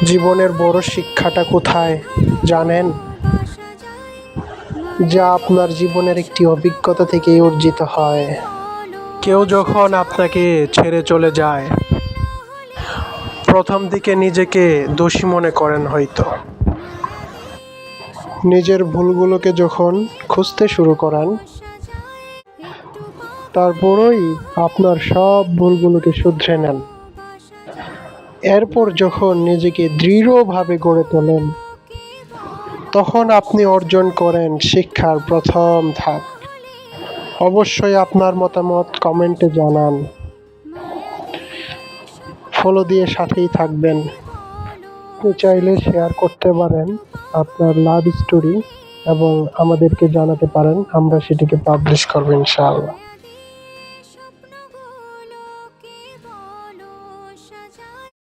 জীবনের বড় শিক্ষাটা কোথায় জানেন? যা আপনার জীবনের একটি অভিজ্ঞতা থেকেই অর্জিত হয়। কেউ যখন আপনাকে ছেড়ে চলে যায়, প্রথম দিকে নিজেকে দোষী মনে করেন হয়তো। নিজের ভুলগুলোকে যখন খুঁজতে শুরু করেন, তারপরই আপনার সব ভুলগুলোকে শুধরে নেন। এরপর যখন নিজেকে দৃঢ়ভাবে গড়ে তোলেন, তখন আপনি অর্জন করেন শিক্ষার প্রথম ধাপ। অবশ্যই আপনার মতামত কমেন্টে জানান। ফলো দিয়ে সাথেই থাকবেন। আপনি চাইলে শেয়ার করতে পারেন আপনার লাভ স্টোরি এবং আমাদেরকে জানাতে পারেন, আমরা সেটিকে পাবলিশ করব ইনশাআল্লাহ।